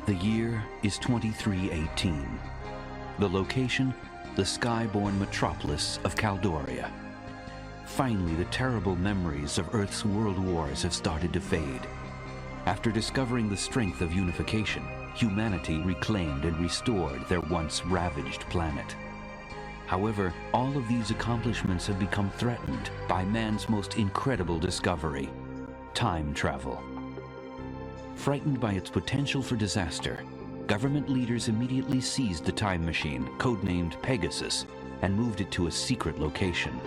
The year is 2318. The location, the sky-born metropolis of Caldoria. Finally, the terrible memories of Earth's world wars have started to fade. After discovering the strength of unification, humanity reclaimed and restored their once ravaged planet. However, all of these accomplishments have become threatened by man's most incredible discovery: time travel. Frightened by its potential for disaster, government leaders immediately seized the time machine, codenamed Pegasus, and moved it to a secret location.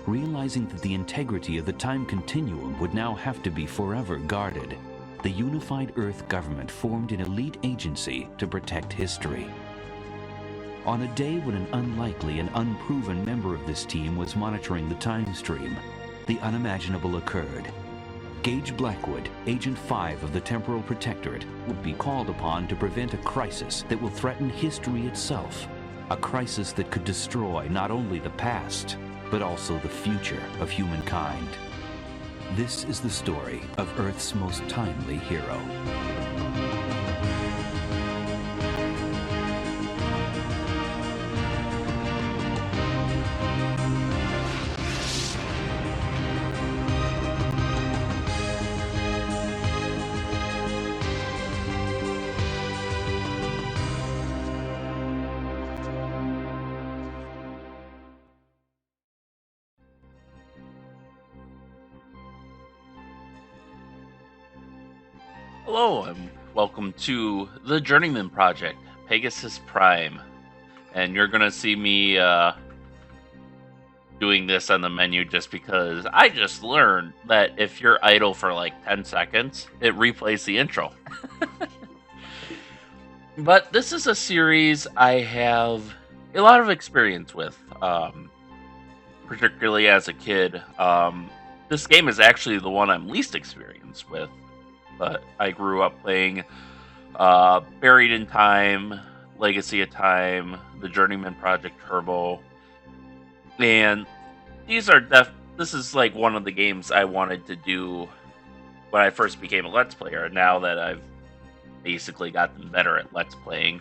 Realizing that the integrity of the time continuum would now have to be forever guarded, the unified Earth government formed an elite agency to protect history. On a day when an unlikely and unproven member of this team was monitoring the time stream, the unimaginable occurred. Gage Blackwood, Agent 5 of the Temporal Protectorate, would be called upon to prevent a crisis that will threaten history itself. A crisis that could destroy not only the past, but also the future of humankind. This is the story of Earth's most timely hero. Hello, and welcome to the Journeyman project, Pegasus Prime. And you're going to see me doing this on the menu just because I just learned that if you're idle for like 10 seconds, it replays the intro. But this is a series I have a lot of experience with, particularly as a kid. This game is actually the one I'm least experienced with. But I grew up playing Buried in Time, Legacy of Time, the Journeyman Project Turbo, and this is like one of the games I wanted to do when I first became a Let's Player. Now that I've basically gotten better at Let's Playing,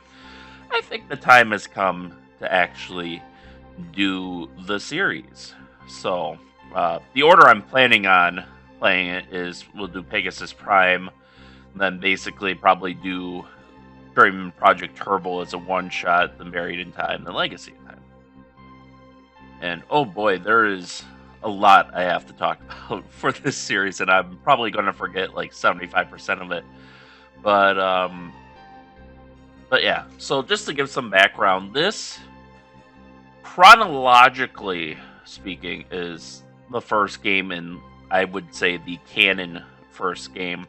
I think the time has come to actually do the series. So the order I'm planning on playing it is we'll do Pegasus Prime, then basically probably do Journeyman Project Turbo as a one-shot, then Buried in Time, then Legacy of Time. And oh boy, there is a lot I have to talk about for this series, and I'm probably going to forget like 75% of it. But yeah, so just to give some background, this, chronologically speaking, is the first game in, I would say, the canon first game.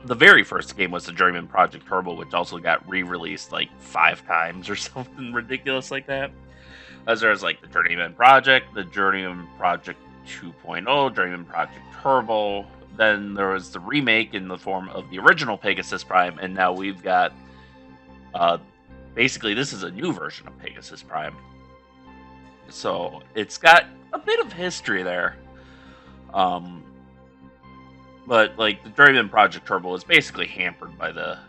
The very first game was the Journeyman Project Turbo, which also got re-released like 5 times or something ridiculous like that. As there's like the Journeyman Project, the Journeyman Project 2.0, Journeyman Project Turbo. Then there was the remake in the form of the original Pegasus Prime, and now we've got basically this is a new version of Pegasus Prime. So it's got a bit of history there. But like the Journeyman Project Turbo is basically hampered by the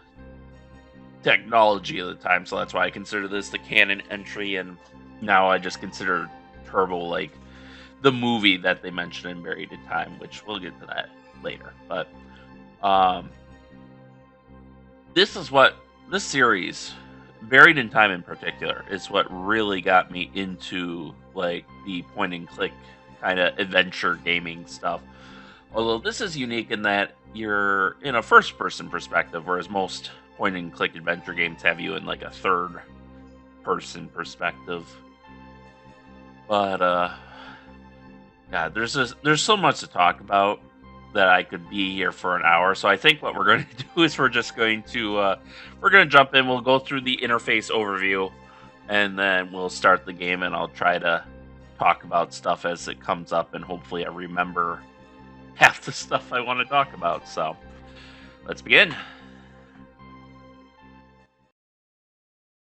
technology of the time, so that's why I consider this the canon entry, and now I just consider Turbo like the movie that they mentioned in Buried in Time, which we'll get to that later. But this series, Buried in Time in particular, is what really got me into like the point and click kind of adventure gaming stuff. Although this is unique in that you're in a first-person perspective, whereas most point-and-click adventure games have you in like a third-person perspective. But yeah, there's so much to talk about that I could be here for an hour. So I think what we're going to do is we're going to jump in. We'll go through the interface overview, and then we'll start the game, and I'll try to talk about stuff as it comes up, and hopefully I remember half the stuff I want to talk about. So let's begin.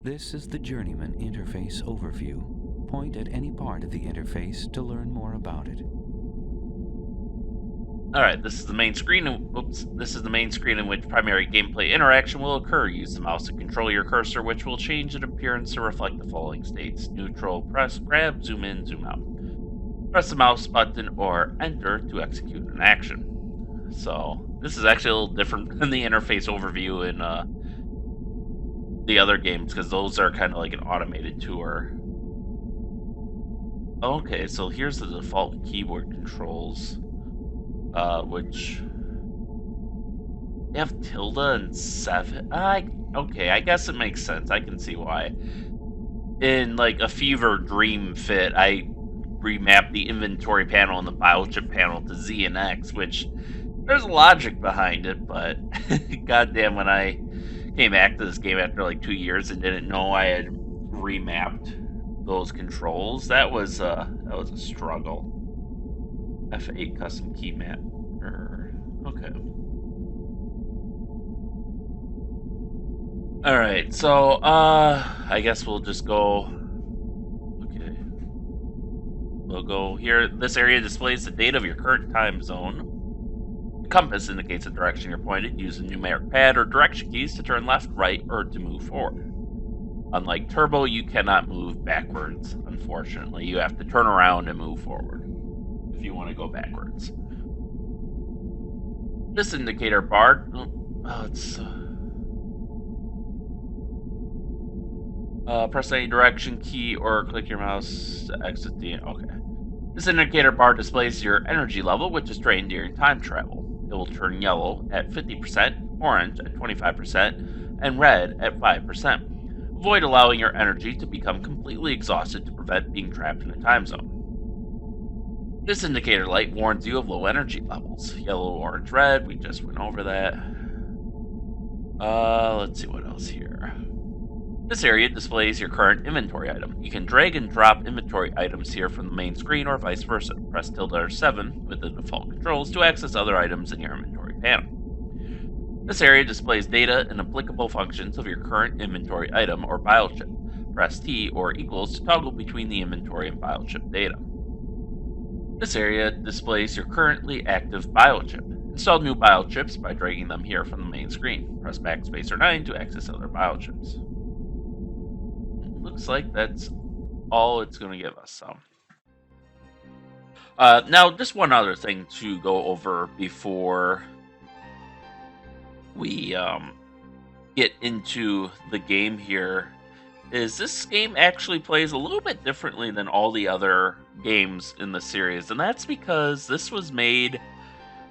This is the Journeyman interface overview. Point at any part of the interface to learn more about it. Alright, this is the main screen. This is the main screen in which primary gameplay interaction will occur. Use the mouse to control your cursor, which will change in appearance to reflect the following states: neutral, press, grab, zoom in, zoom out. Press the mouse button or enter to execute an action. So, this is actually a little different than the interface overview in the other games, because those are kind of like an automated tour. Okay, so here's the default keyboard controls, which they have tilde and 7. Okay, I guess it makes sense. I can see why. In like a Fever Dream Fit, I remapped the inventory panel and the biochip panel to Z and X, which there's logic behind it, but goddamn, when I came back to this game after like 2 years and didn't know I had remapped those controls, that was a struggle. F8 custom key map. Okay. All right, so I guess we'll just go. Okay, we'll go here. This area displays the date of your current time zone. The compass indicates the direction you're pointed. Use the numeric pad or direction keys to turn left, right, or to move forward. Unlike Turbo, you cannot move backwards, unfortunately. You have to turn around and move forward if you want to go backwards. This indicator bar... press any direction key or click your mouse to exit the... Okay. This indicator bar displays your energy level, which is drained during time travel. It will turn yellow at 50%, orange at 25%, and red at 5%. Avoid allowing your energy to become completely exhausted to prevent being trapped in a time zone. This indicator light warns you of low energy levels. Yellow, orange, red, we just went over that. Let's see what else here. This area displays your current inventory item. You can drag and drop inventory items here from the main screen or vice versa. Press tilde or 7 with the default controls to access other items in your inventory panel. This area displays data and applicable functions of your current inventory item or biochip. Press T or equals to toggle between the inventory and biochip data. This area displays your currently active biochip. Install new biochips by dragging them here from the main screen. Press backspace or 9 to access other biochips. Looks like that's all it's going to give us. So, now just one other thing to go over before we get into the game here is this game actually plays a little bit differently than all the other games in the series, and that's because this was made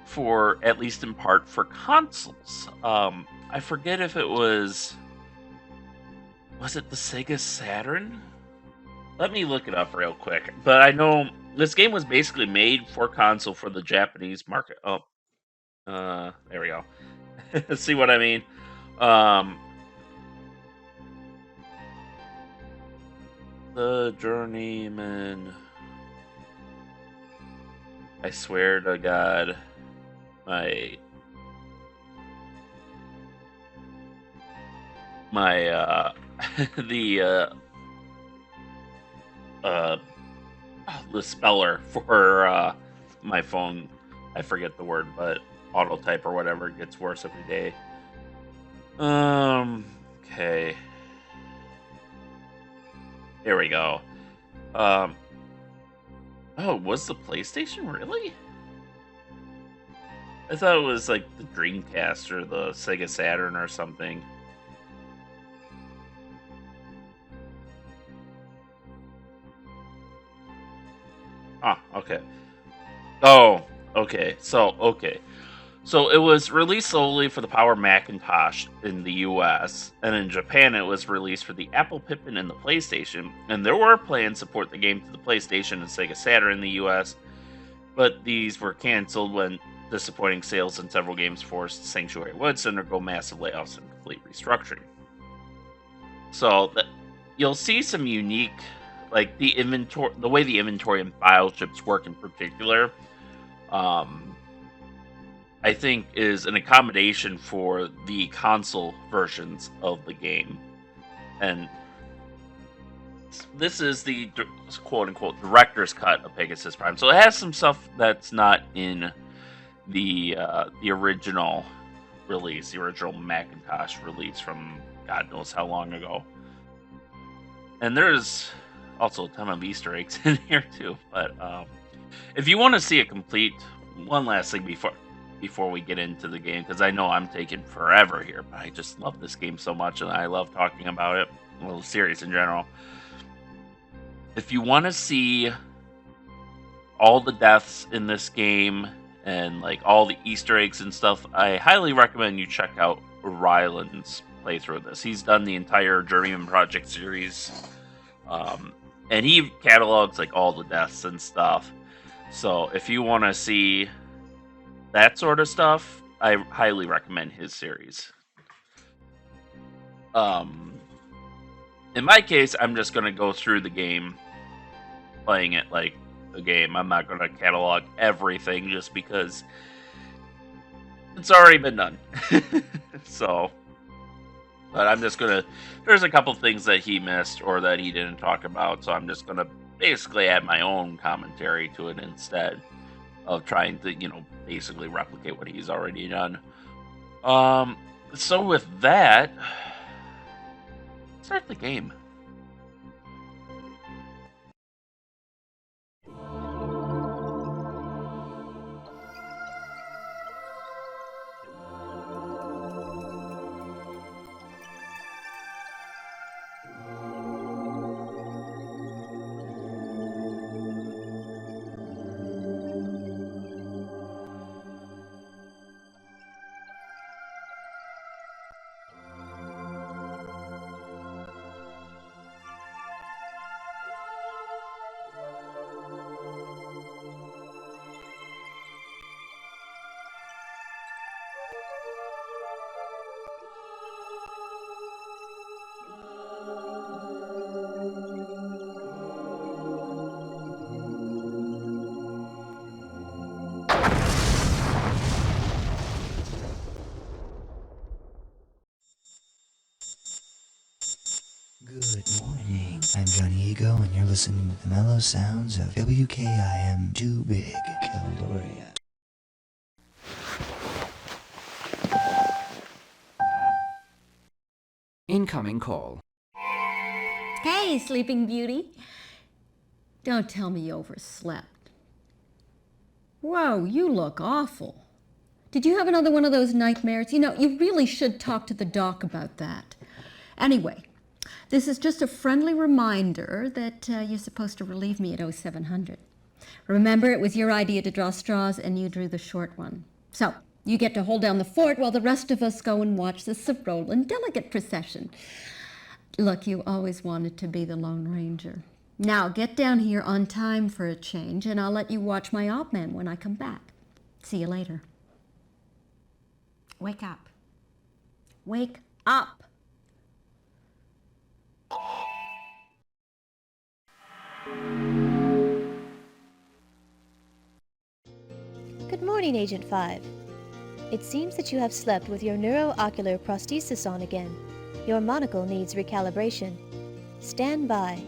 for, at least in part, for consoles. I forget if it was it the Sega Saturn? Let me look it up real quick. But I know this game was basically made for console for the Japanese market. Oh, there we go. See what I mean? The Journeyman. I swear to God, my the speller for my phone, I forget the word, but autotype or whatever gets worse every day. Okay. Here we go. Oh, was the PlayStation really? I thought it was like the Dreamcast or the Sega Saturn or something. Ah, okay. Oh, okay. So it was released solely for the Power Macintosh in the US, and in Japan it was released for the Apple Pippin and the PlayStation, and there were plans to port the game to the PlayStation and Sega Saturn in the US, but these were canceled when disappointing sales in several games forced Sanctuary Woods to undergo massive layoffs and complete restructuring. So you'll see some unique, like the way the inventory and biochips work in particular. I think is an accommodation for the console versions of the game, and this is the quote-unquote director's cut of Pegasus Prime. So it has some stuff that's not in the original release, the original Macintosh release from God knows how long ago. And there's also a ton of Easter eggs in here too. But if you want to see a complete, one last thing before we get into the game, because I know I'm taking forever here, but I just love this game so much, and I love talking about it. Well, the series in general. If you want to see all the deaths in this game and like all the Easter eggs and stuff, I highly recommend you check out Ryland's playthrough of this. He's done the entire Journeyman project series, and he catalogs like all the deaths and stuff. So if you want to see that sort of stuff, I highly recommend his series. In my case, I'm just going to go through the game, playing it like a game. I'm not going to catalog everything just because it's already been done. So, but I'm just going to, there's a couple things that he missed or that he didn't talk about, so I'm just going to basically add my own commentary to it instead of trying to, basically replicate what he's already done. So with that, start the game. Good morning. I'm Johnny Ego, and you're listening to the mellow sounds of WKIM Too Big, Caldoria. Incoming call. Hey, Sleeping Beauty. Don't tell me you overslept. Whoa, you look awful. Did you have another one of those nightmares? You really should talk to the doc about that. Anyway, this is just a friendly reminder that you're supposed to relieve me at 0700. Remember, it was your idea to draw straws, and you drew the short one. So, you get to hold down the fort while the rest of us go and watch the Sorolan delegate procession. Look, you always wanted to be the Lone Ranger. Now, get down here on time for a change, and I'll let you watch my op man when I come back. See you later. Wake up. Wake up. Good morning, Agent 5. It seems that you have slept with your neuroocular prosthesis on again. Your monocle needs recalibration. Stand by.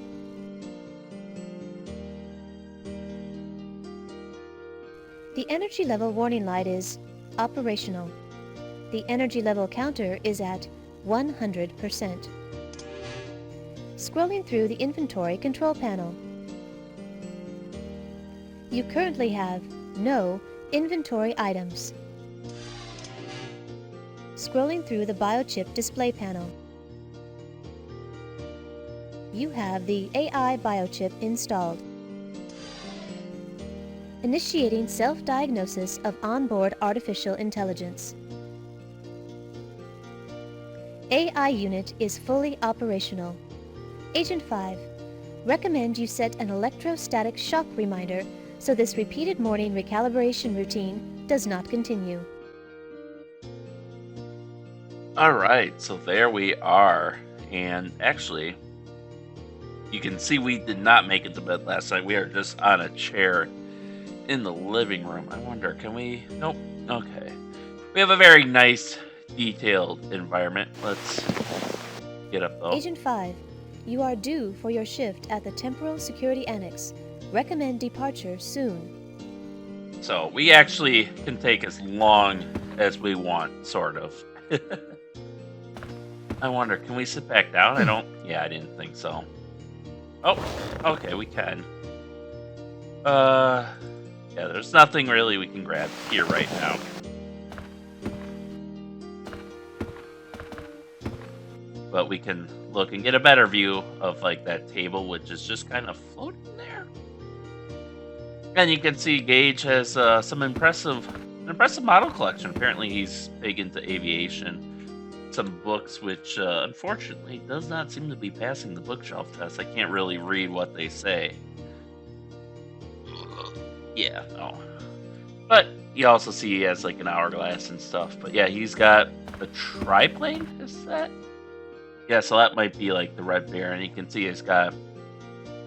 The energy level warning light is operational. The energy level counter is at 100%. Scrolling through the inventory control panel. You currently have no inventory items. Scrolling through the biochip display panel. You have the AI biochip installed. Initiating self-diagnosis of onboard artificial intelligence. AI unit is fully operational. Agent 5, recommend you set an electrostatic shock reminder so this repeated morning recalibration routine does not continue. Alright, so there we are. And actually, you can see we did not make it to bed last night. We are just on a chair in the living room. I wonder, can we? Nope. Okay. We have a very nice, detailed environment. Let's get up though. Agent 5, you are due for your shift at the Temporal Security Annex. Recommend departure soon. So we actually can take as long as we want, sort of. I wonder, can we sit back down? Yeah, I didn't think so. Oh, okay, we can. Yeah, there's nothing really we can grab here right now. But we can look and get a better view of like that table, which is just kind of floating there. And you can see Gage has some impressive model collection. Apparently, he's big into aviation. Some books, which unfortunately does not seem to be passing the bookshelf test. I can't really read what they say. Yeah, no. But you also see he has like an hourglass and stuff. But yeah, he's got a triplane. Is that? Yeah, so that might be like the Red Baron. You can see he's got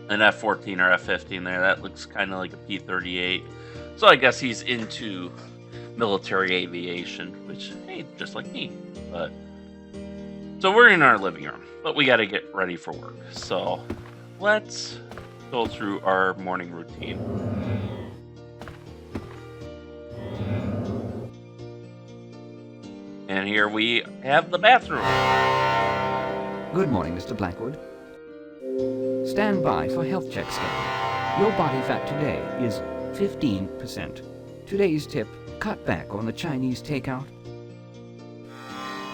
an F-14 or F-15 there. That looks kind of like a P-38. So I guess he's into military aviation, which, hey, just like me. But so we're in our living room, but we got to get ready for work. So let's go through our morning routine. And here we have the bathroom. Good morning, Mr. Blackwood. Stand by for health check scan. Your body fat today is 15%. Today's tip, cut back on the Chinese takeout.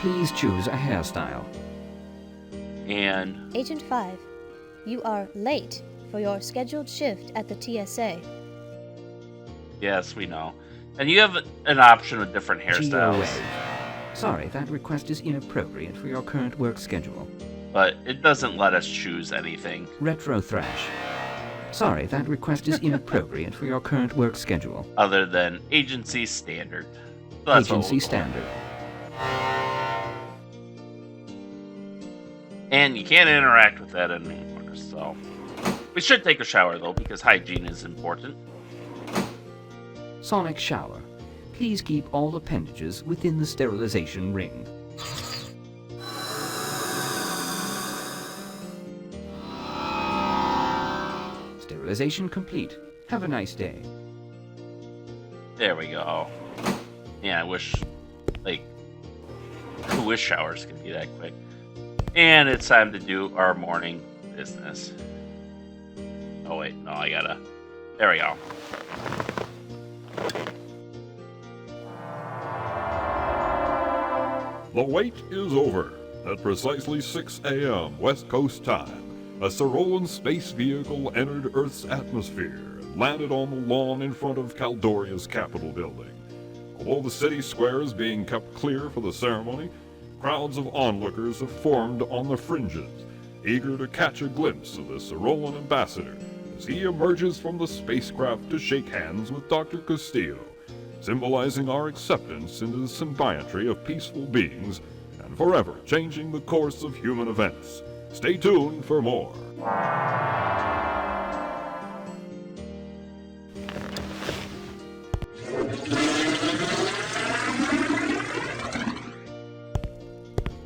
Please choose a hairstyle. And Agent 5, you are late for your scheduled shift at the TSA. yes, we know. And you have an option of different hairstyles. GOA. Sorry, that request is inappropriate for your current work schedule. But it doesn't let us choose anything. Retro thrash. Sorry, that request is inappropriate for your current work schedule. Other than agency standard. So that's what Agency we'll go standard. with. And you can't interact with that anymore, so. We should take a shower though, because hygiene is important. Sonic shower. Please keep all appendages within the sterilization ring. Sterilization complete. Have a nice day. There we go. Yeah, I wish showers could be that quick. And it's time to do our morning business. Oh wait, no, I gotta. There we go. The wait is over. At precisely 6 a.m. West Coast time, a Cyrolan space vehicle entered Earth's atmosphere and landed on the lawn in front of Caldoria's Capitol building. Although the city square is being kept clear for the ceremony, crowds of onlookers have formed on the fringes, eager to catch a glimpse of the Cyrolan ambassador as he emerges from the spacecraft to shake hands with Dr. Castillo, symbolizing our acceptance into the Symbiotry of Peaceful Beings and forever changing the course of human events. Stay tuned for more.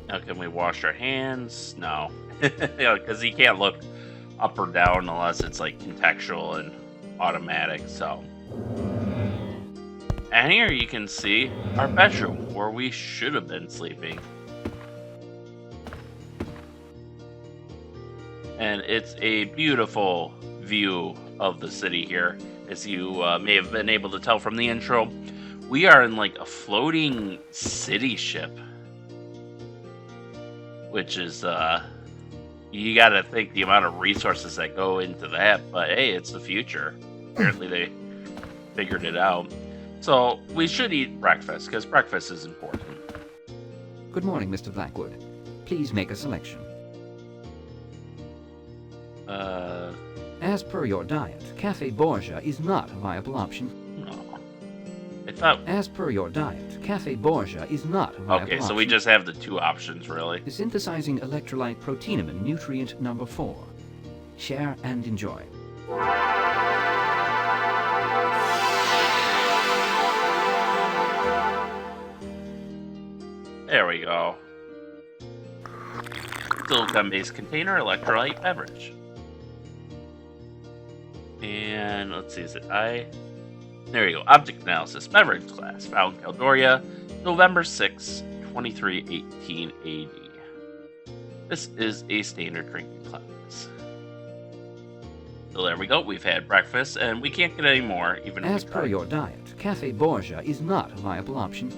Now, can we wash our hands? No. Because you can't look up or down unless it's like contextual and automatic, so. And here you can see our bedroom where we should have been sleeping. And it's a beautiful view of the city here. As you may have been able to tell from the intro, we are in like a floating city ship. Which is, you gotta think the amount of resources that go into that, but hey, it's the future. Apparently they figured it out. So we should eat breakfast, because breakfast is important. Good morning, Mr. Blackwood. Please make a selection. As per your diet, Cafe Borgia is not a viable option. No. I thought... As per your diet, Cafe Borgia is not a viable Okay, so option. we just have the two options, really. Synthesizing electrolyte proteinumin nutrient number 4. Share and enjoy. There we go. Silicon-based container electrolyte beverage. And let's see, is it I? There you go. Object analysis. Beverage class. Found Caldoria, November 6, 2318 AD. This is a standard drinking class. So there we go. We've had breakfast, and we can't get any more, even if As we per try. your diet, Cafe Borgia is not a viable option.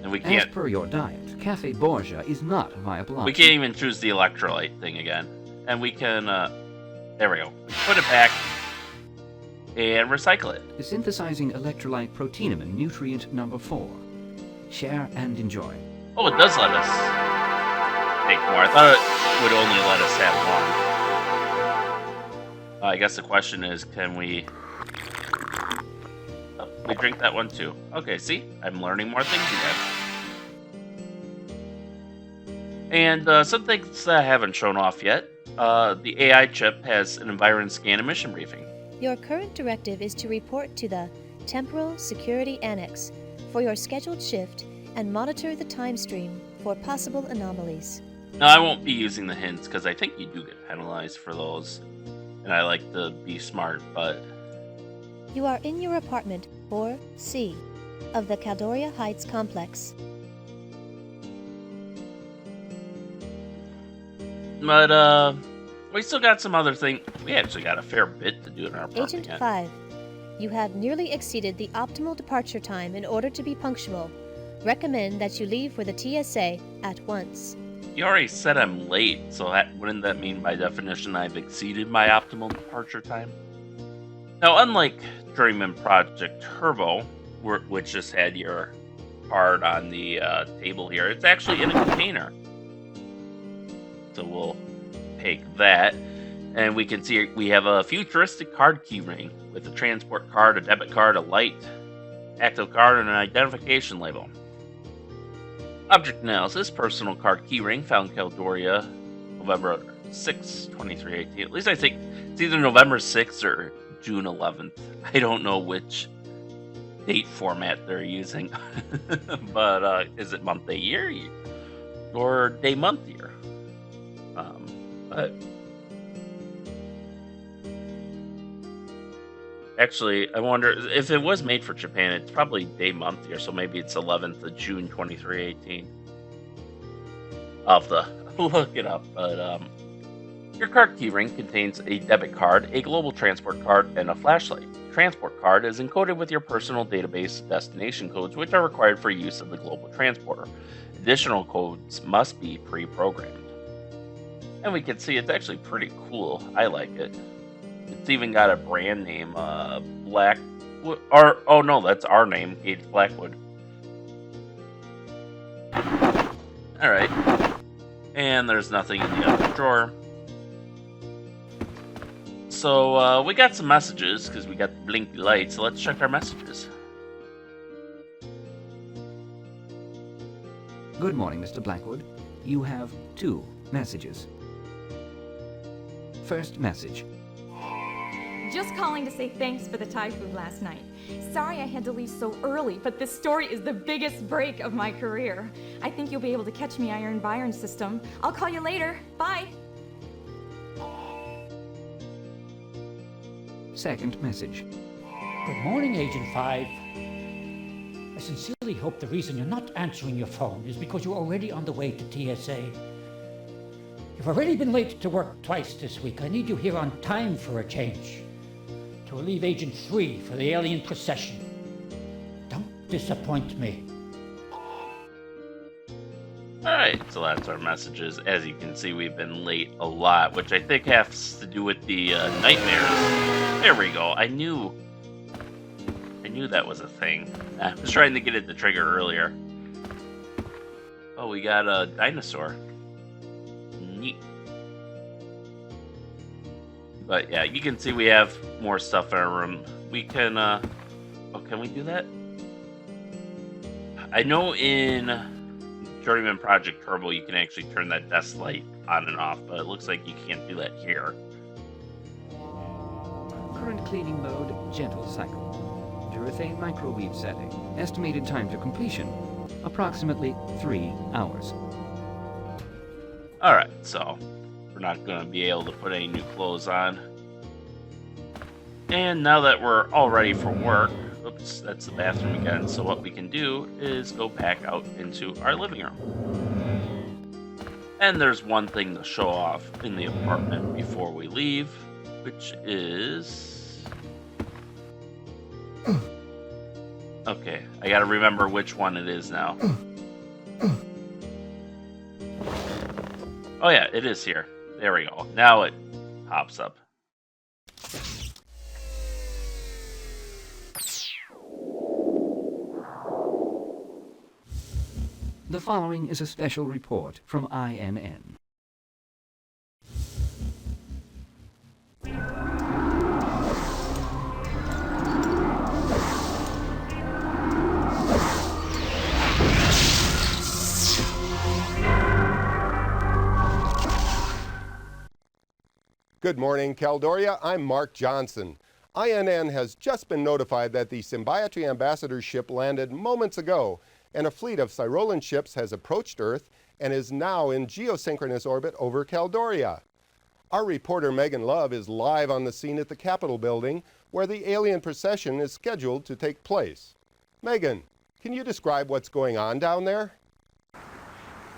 And we As can't. per your diet, Cafe Borgia is not a viable option. We can't even choose the electrolyte thing again. And we can. There we go. Put it back and recycle it. Synthesizing electrolyte proteinumin nutrient number 4. Share and enjoy. Oh, it does let us take more. I thought it would only let us have one. I guess the question is, can we... Oh, we drink that one too. Okay, see? I'm learning more things again. And some things that I haven't shown off yet. The AI chip has an environment scan and mission briefing. Your current directive is to report to the Temporal Security Annex for your scheduled shift and monitor the time stream for possible anomalies. Now, I won't be using the hints because I think you do get penalized for those. And I like to be smart, but... You are in your apartment 4C of the Caldoria Heights complex. But, we still got some other things. We actually got a fair bit to do in our apartment Agent yet. 5, you have nearly exceeded the optimal departure time in order to be punctual. Recommend that you leave for the TSA at once. You already said I'm late, so wouldn't that mean by definition I've exceeded my optimal departure time? Now, unlike Journeyman Project Turbo, which just had your card on the table here, it's actually in a container. So we'll take that, and we can see we have a futuristic card keyring with a transport card, a debit card, a light, active card, and an identification label. Object analysis, personal card keyring, found Caldoria, November 6, 2318. At least I think it's either November 6th or June 11th. I don't know which date format they're using. But is it month, day, year? Or day, month, year? But actually, I wonder if it was made for Japan. It's probably day, month, year, so maybe it's 11th of June, 2318. I'll have to look it up. But your card keyring contains a debit card, a global transport card, and a flashlight. The transport card is encoded with your personal database destination codes, which are required for use of the global transporter. Additional codes must be pre-programmed. And we can see it's actually pretty cool. I like it. It's even got a brand name, Blackwood. Or, oh no, that's our name, Gage Blackwood. Alright. And there's nothing in the other drawer. So, we got some messages, because we got the blinky light, so let's check our messages. Good morning, Mr. Blackwood. You have 2 messages. First message. Just calling to say thanks for the Thai food last night. Sorry I had to leave so early, but this story is the biggest break of my career. I think you'll be able to catch me Iron Byron system. I'll call you later. Bye. Second message. Good morning, Agent 5. I sincerely hope the reason you're not answering your phone is because you're already on the way to TSA. You've already been late to work twice this week. I need you here on time for a change. To relieve Agent 3 for the alien procession. Don't disappoint me. Alright, so that's our messages. As you can see, we've been late a lot, which I think has to do with the nightmares. There we go. I knew that was a thing. I was trying to get it to trigger earlier. Oh, we got a dinosaur. Neat. But yeah, you can see we have more stuff in our room. We can, oh, can we do that? I know in Journeyman Project Turbo you can actually turn that desk light on and off, but it looks like you can't do that here. Current cleaning mode, gentle cycle. Urethane microwave setting. Estimated time to completion, approximately 3 hours. Alright, so we're not going to be able to put any new clothes on. And now that we're all ready for work, oops, that's the bathroom again. So what we can do is go back out into our living room. And there's one thing to show off in the apartment before we leave, which is... Okay, I gotta remember which one it is now. Oh yeah, it is here. There we go. Now it pops up. The following is a special report from INN. Good morning, Caldoria. I'm Mark Johnson. INN has just been notified that the Symbiotry ambassador ship landed moments ago, and a fleet of Cyrolan ships has approached Earth and is now in geosynchronous orbit over Caldoria. Our reporter Megan Love is live on the scene at the Capitol building, where the alien procession is scheduled to take place. Megan, can you describe what's going on down there?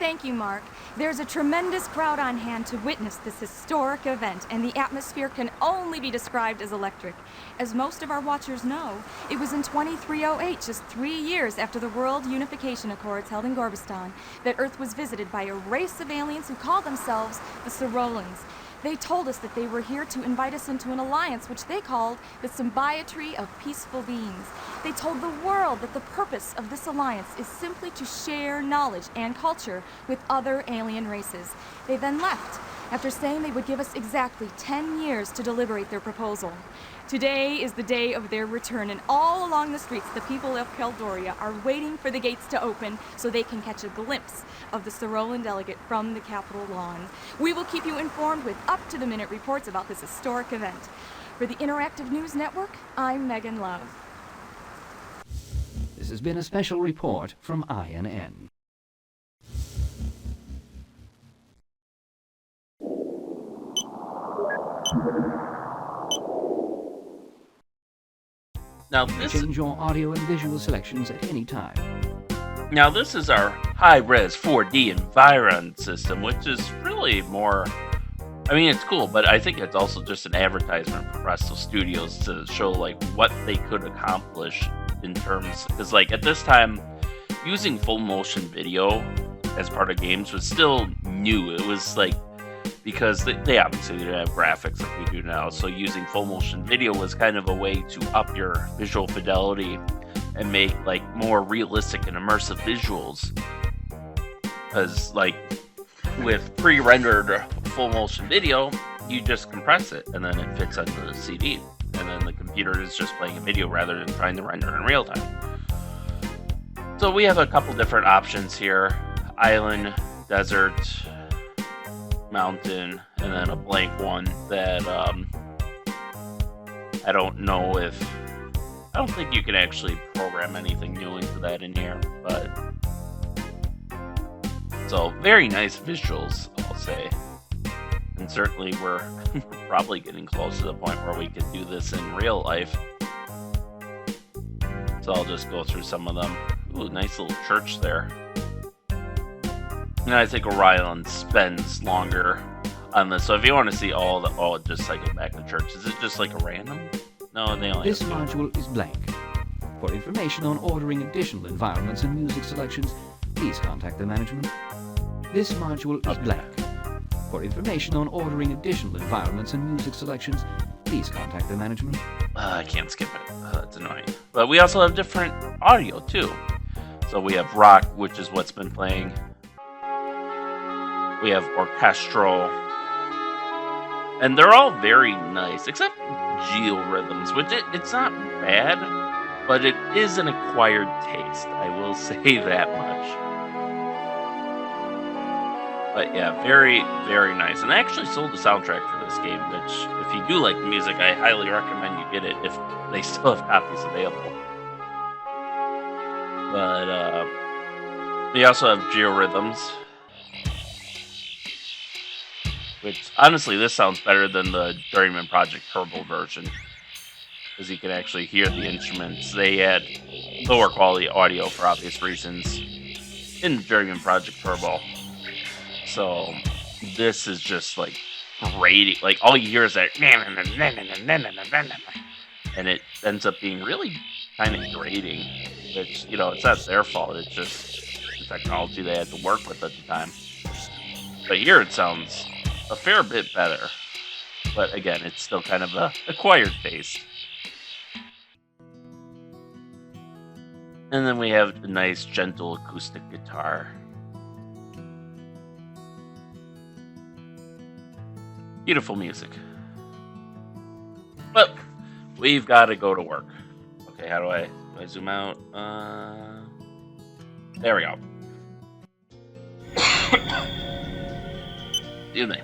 Thank you, Mark. There's a tremendous crowd on hand to witness this historic event, and the atmosphere can only be described as electric. As most of our watchers know, it was in 2308, just 3 years after the World Unification Accords held in Gorbistan, that Earth was visited by a race of aliens who called themselves the Cyrolans. They told us that they were here to invite us into an alliance which they called the Symbiotry of Peaceful Beings. They told the world that the purpose of this alliance is simply to share knowledge and culture with other alien races. They then left, after saying they would give us exactly 10 years to deliberate their proposal. Today is the day of their return, and all along the streets, the people of Caldoria are waiting for the gates to open so they can catch a glimpse of the Cyrolan delegate from the Capitol lawn. We will keep you informed with up-to-the-minute reports about this historic event. For the Interactive News Network, I'm Megan Love. This has been a special report from INN. Now this Change your audio and visual selections at any time. Now this is our high-res 4D environment system, which is really more... I mean, it's cool, but I think it's also just an advertisement for Presto Studios to show, like, what they could accomplish in terms... Because, like, at this time, using full motion video as part of games was still new. It was, like... Because they obviously didn't have graphics like we do now, so using full motion video was kind of a way to up your visual fidelity and make like more realistic and immersive visuals. Because like with pre-rendered full motion video, you just compress it and then it fits onto the CD, and then the computer is just playing a video rather than trying to render in real time. So we have a couple different options here: island, desert, mountain, and then a blank one that I don't know if... I don't think you can actually program anything new into that in here, but... So, very nice visuals, I'll say. And certainly we're probably getting close to the point where we could do this in real life. So I'll just go through some of them. Ooh, nice little church there. And I think Orion spends longer on this. So if you want to see all the... Oh, it just cycled back to church. Is it just like a random? No, they only This module is blank. For information on ordering additional environments and music selections, please contact the management. This module is blank. For information on ordering additional environments and music selections, please contact the management. I can't skip it. That's annoying. But we also have different audio, too. So we have rock, which is what's been playing. We have orchestral. And they're all very nice, except georhythms, which it's not bad, but it is an acquired taste. I will say that much. But yeah, very, very nice. And I actually sold the soundtrack for this game, which, if you do like the music, I highly recommend you get it if they still have copies available. But we also have georhythms, which, honestly, this sounds better than the Journeyman Project Turbo version. as you can actually hear the instruments. They had lower quality audio for obvious reasons in Journeyman Project Turbo. So this is just like grating. Like all you hear is that, and it ends up being really kind of grating. Which, you know, it's not their fault. It's just the technology they had to work with at the time. But here it sounds a fair bit better. But again, it's still kind of a acquired taste. And then we have the nice, gentle acoustic guitar. Beautiful music. But we've got to go to work. Okay, how do I zoom out? There we go. Excuse me.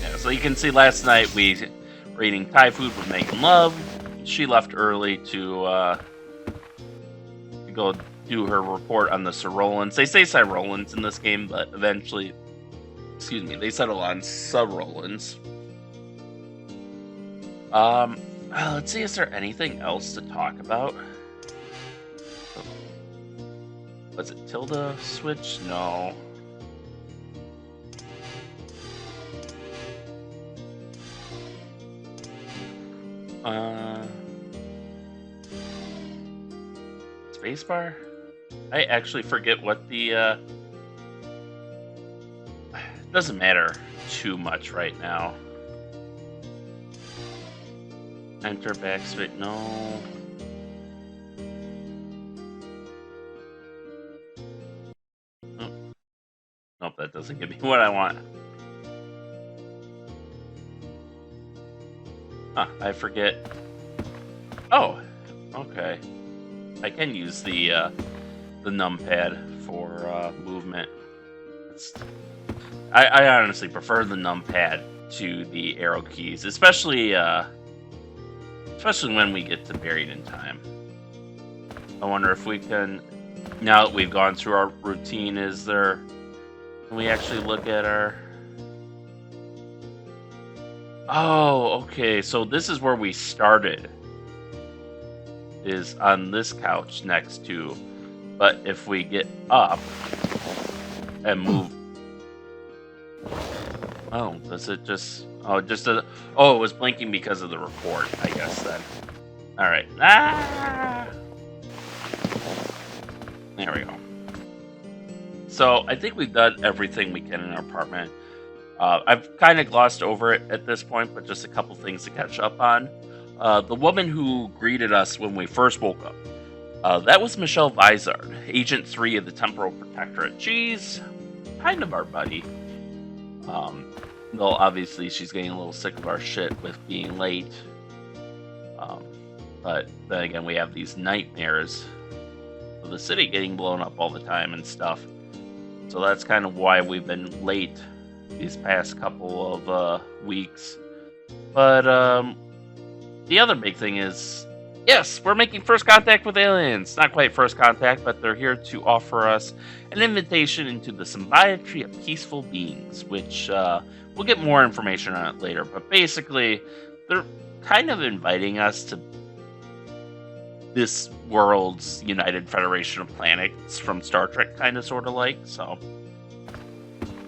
Yeah, so you can see last night we were eating Thai food with making love. She left early to go do her report on the Sirolans. They say Sirolans in this game, but eventually, excuse me, they settle on Sirolans. Let's see, is there anything else to talk about? Was it Tilda switch? No. Spacebar? I actually forget what the, doesn't matter too much right now. Enter backspace, no. Oh. Nope, that doesn't give me what I want. Huh, I forget. Oh, okay. I can use the numpad for movement. I honestly prefer the numpad to the arrow keys, especially when we get to Buried in Time. I wonder if we can, now that we've gone through our routine, can we actually look at our... Oh, okay, so this is where we started. Is on this couch next to, but if we get up and move... Oh, does it just... Oh, it was blinking because of the report, I guess, then. Alright. Ah! There we go. So, I think we've done everything we can in our apartment. I've kind of glossed over it at this point, but just a couple things to catch up on. The woman who greeted us when we first woke up, that was Michelle Vizard, Agent 3 of the Temporal Protectorate. She's kind of our buddy. Though obviously she's getting a little sick of our shit with being late. But then again, we have these nightmares of the city getting blown up all the time and stuff. So that's kind of why we've been late these past couple of weeks. But the other big thing is, yes, we're making first contact with aliens. Not quite first contact, but they're here to offer us an invitation into the Symbiotry of Peaceful Beings, which we'll get more information on it later. But basically, they're kind of inviting us to this world's United Federation of Planets from Star Trek, kind of, sort of like, so.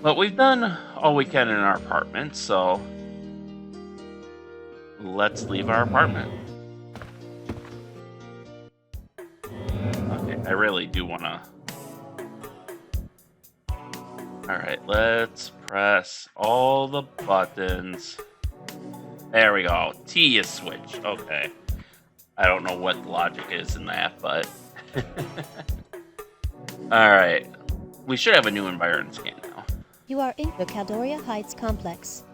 But we've done all we can in our apartment, so let's leave our apartment. Okay, I really do want to... Alright, let's press all the buttons. There we go. T is switch. Okay. I don't know what the logic is in that, but... Alright. We should have a new environment scan now. You are in the Caldoria Heights complex.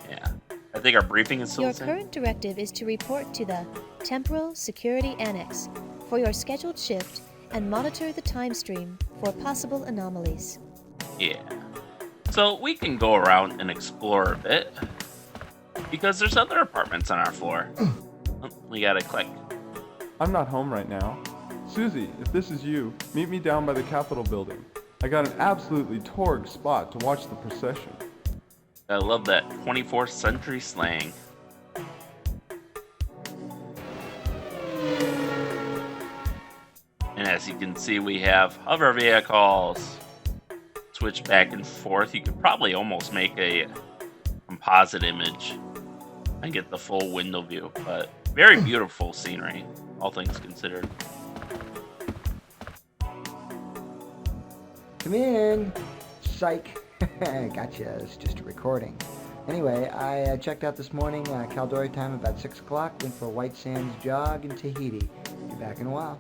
Yeah. I think our briefing is still Your the same. current directive is to report to the Temporal Security Annex for your scheduled shift and monitor the time stream for possible anomalies. Yeah. So we can go around and explore a bit, because there's other apartments on our floor. Oh, we gotta click. I'm not home right now. Susie, if this is you, meet me down by the Capitol building. I got an absolutely torrid spot to watch the procession. I love that 24th century slang. And as you can see, we have hover vehicles. Switch back and forth. You could probably almost make a composite image and get the full window view, but very beautiful scenery, all things considered. Come in. Psych. Gotcha. It's just a recording. Anyway, I checked out this morning, Caldori time about 6 o'clock. Went for a White Sands jog in Tahiti. Be back in a while.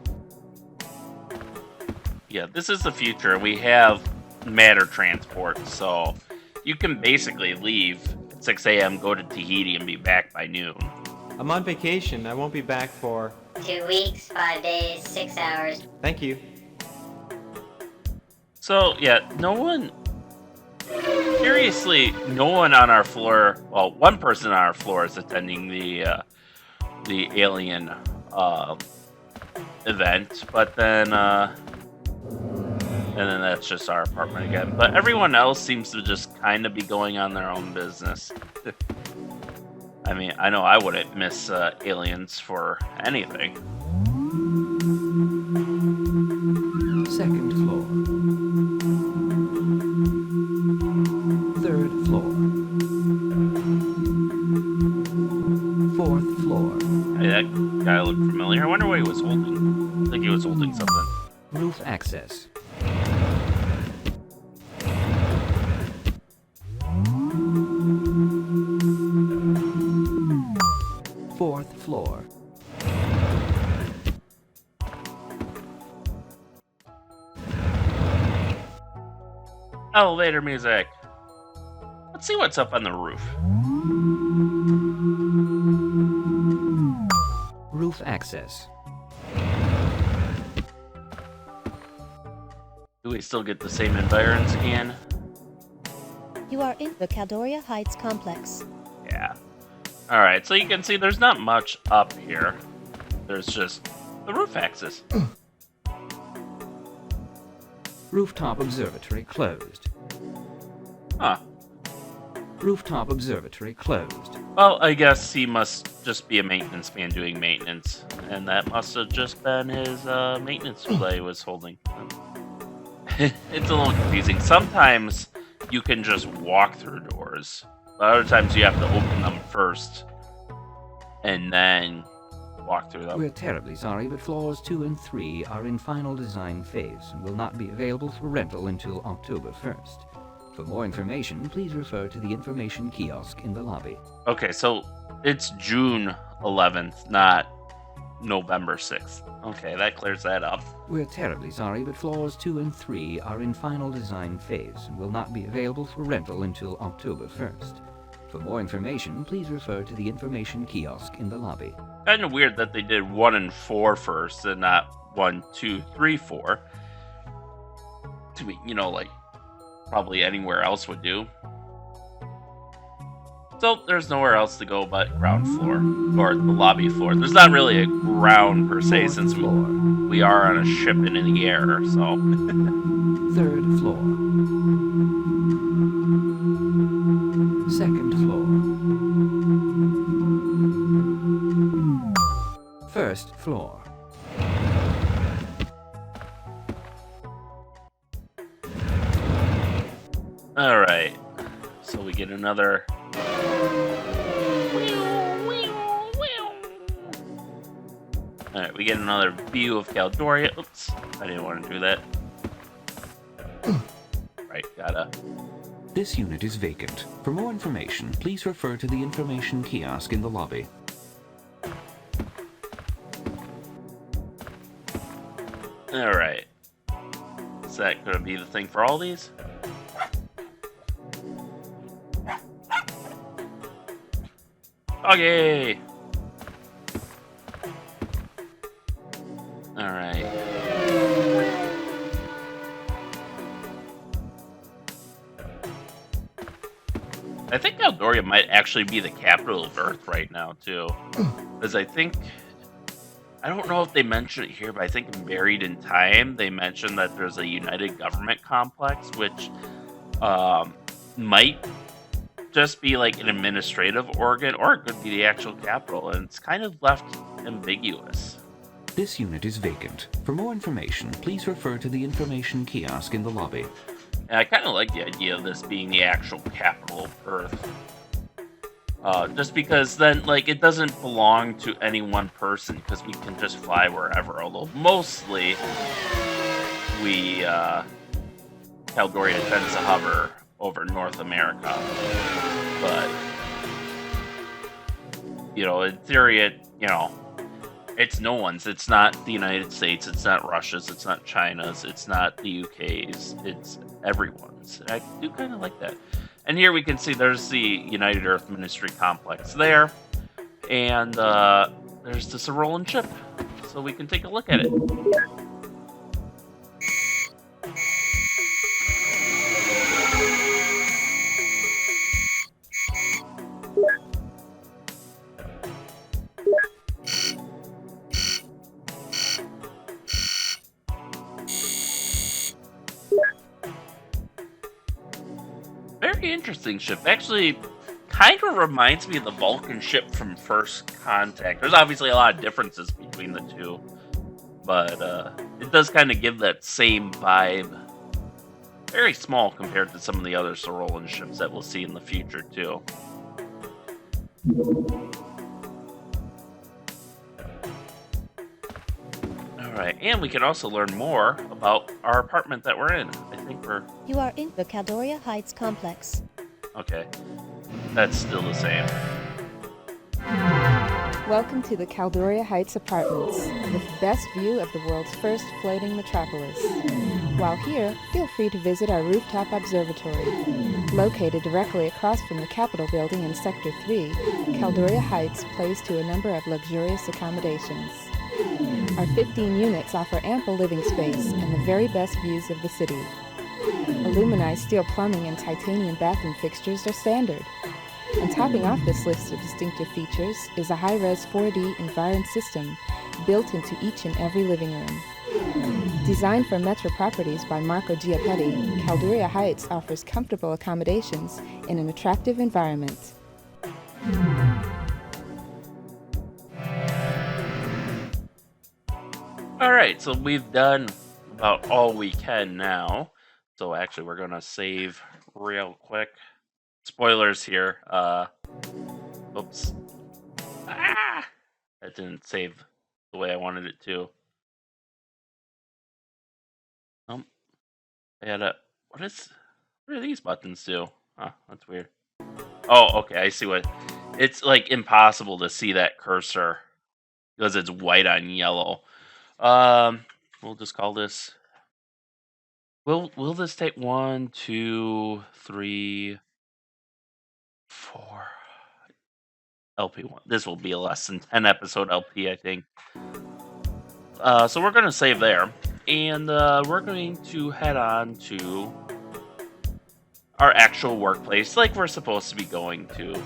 Yeah, this is the future. We have matter transport, so you can basically leave at 6 a.m., go to Tahiti, and be back by noon. I'm on vacation. I won't be back for 2 weeks, 5 days, 6 hours. Thank you. So, yeah, seriously, no one on our floor, well, one person on our floor is attending the alien event, but then that's just our apartment again. But everyone else seems to just kind of be going on their own business. I mean, I know I wouldn't miss aliens for anything. Second floor. Third floor. Fourth floor. Hey, that guy looked familiar. I wonder what he was holding. I think he was holding something. Roof access. Fourth floor. Elevator music. Let's see what's up on the roof. Roof access. Do we still get the same environment scan? You are in the Caldoria Heights complex. Yeah. Alright, so you can see there's not much up here. There's just the roof axis. Rooftop observatory closed. Huh. Rooftop observatory closed. Well, I guess he must just be a maintenance man doing maintenance. And that must have just been his maintenance relay he was holding. It's a little confusing. Sometimes you can just walk through doors. But other times you have to open them first. And then walk through them. We're terribly sorry, but floors 2 and 3 are in final design phase and will not be available for rental until October 1st. For more information, please refer to the information kiosk in the lobby. Okay, so it's June 11th, not November 6th. Okay, that clears that up. We're terribly sorry, but floors 2 and 3 are in final design phase and will not be available for rental until October 1st. For more information, please refer to the information kiosk in the lobby. Kind of weird that they did 1 and 4 first and not 1, 2, 3, 4. To me, like probably anywhere else would do. So there's nowhere else to go but ground floor, or the lobby floor. There's not really a ground per se since we are on a ship and in the air, so. Third floor. Second floor. First floor. Alright, so we get another. Alright, we get another view of Caldoria. Oops, I didn't want to do that. Right, gotta. This unit is vacant. For more information, please refer to the information kiosk in the lobby. Alright. Is that gonna be the thing for all these? Okay. Alright. I think Caldoria might actually be the capital of Earth right now, too. Because I don't know if they mentioned it here, but I think in Buried in Time, they mentioned that there's a United Government complex, which might just be like an administrative organ, or it could be the actual capital, and it's kind of left ambiguous. This unit is vacant. For more information, please refer to the information kiosk in the lobby. And I kind of like the idea of this being the actual capital of Earth. Just because then, like, it doesn't belong to any one person, because we can just fly wherever, although mostly Caldoria tends to hover over North America. But, in theory, it's no one's. It's not the United States, it's not Russia's, it's not China's, it's not the UK's, it's everyone's. And I do kind of like that. And here we can see there's the United Earth Ministry complex there. And there's the Cyrolan ship. So we can take a look at it. Very interesting ship. Actually, kind of reminds me of the Vulcan ship from First Contact. There's obviously a lot of differences between the two, but it does kind of give that same vibe. Very small compared to some of the other Cyrolan ships that we'll see in the future, too. Alright, and we can also learn more about our apartment that we're in. I think we're... You are in the Caldoria Heights complex. Okay. That's still the same. Welcome to the Caldoria Heights Apartments, with the best view of the world's first floating metropolis. While here, feel free to visit our rooftop observatory. Located directly across from the Capitol building in Sector 3, Caldoria Heights plays to a number of luxurious accommodations. Our 15 units offer ample living space and the very best views of the city. Aluminized steel plumbing and titanium bathroom fixtures are standard. And topping off this list of distinctive features is a high-res 4D Environ system built into each and every living room. Designed for metro properties by Marco Giappetti, Caldoria Heights offers comfortable accommodations in an attractive environment. Alright, so we've done about all we can now. So actually, we're going to save real quick. Spoilers here. Oops. Ah! That didn't save the way I wanted it to. I had a... What do these buttons do? Huh, that's weird. Oh, okay, I see what... It's, like, impossible to see that cursor because it's white on yellow. We'll just call this... Will this take 1, 2, 3... 4 LP1. This will be a less than 10 episode LP, I think. So we're going to save there, and we're going to head on to our actual workplace, like we're supposed to be going to.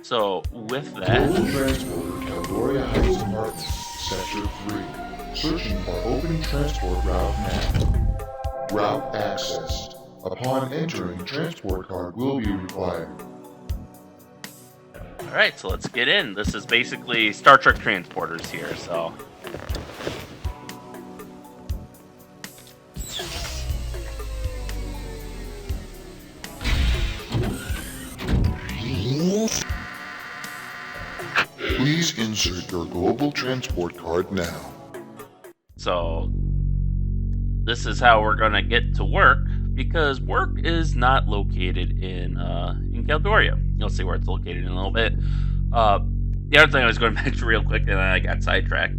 So with that, Transporter Caldoria Heights Apartment, Sector 3. Searching for opening transport route now. Route accessed. Upon entering, transport card will be required. Alright, so let's get in. This is basically Star Trek transporters here, so... Please insert your global transport card now. So, this is how we're gonna get to work, because work is not located in Caldoria. You'll see where it's located in a little bit. The other thing I was going to mention real quick, and then I got sidetracked,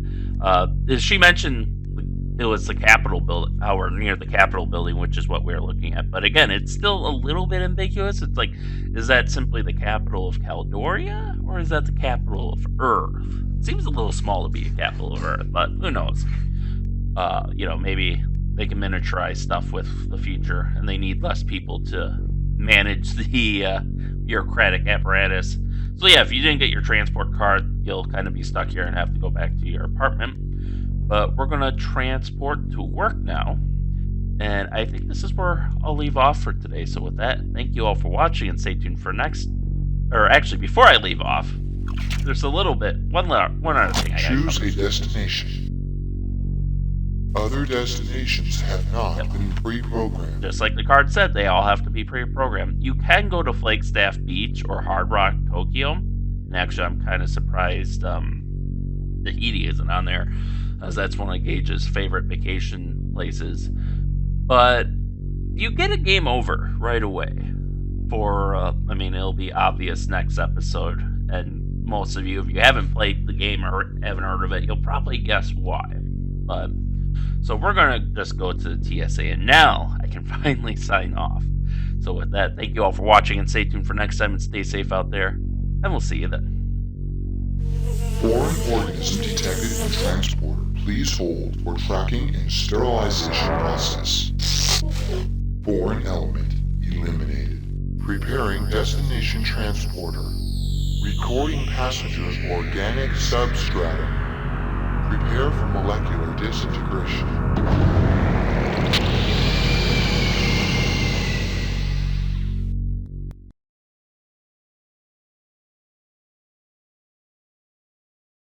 is she mentioned it was the Capitol building, or near the Capitol building, which is what we're looking at. But again, it's still a little bit ambiguous. It's like, is that simply the capital of Caldoria, or is that the capital of Earth? It seems a little small to be the capital of Earth, but who knows? Maybe they can miniaturize stuff with the future, and they need less people to manage the bureaucratic apparatus. So yeah, if you didn't get your transport card, you'll kind of be stuck here and have to go back to your apartment. But we're going to transport to work now. And I think this is where I'll leave off for today. So with that, thank you all for watching, and stay tuned for next. Or actually, before I leave off, there's a little bit one other thing. Choose a destination. Other destinations have not been pre-programmed. Just like the card said, they all have to be pre-programmed. You can go to Flagstaff Beach or Hard Rock, Tokyo. And actually, I'm kind of surprised Tahiti isn't on there, as that's one of Gage's favorite vacation places. But you get a game over right away. It'll be obvious next episode. And most of you, if you haven't played the game or haven't heard of it, you'll probably guess why. But so we're going to just go to the TSA, and now I can finally sign off. So with that, thank you all for watching, and stay tuned for next time, and stay safe out there, and we'll see you then. Foreign organism detected in transporter. Please hold for tracking and sterilization process. Foreign element eliminated. Preparing destination transporter. Recording passengers' organic substratum. Prepare for molecular disintegration.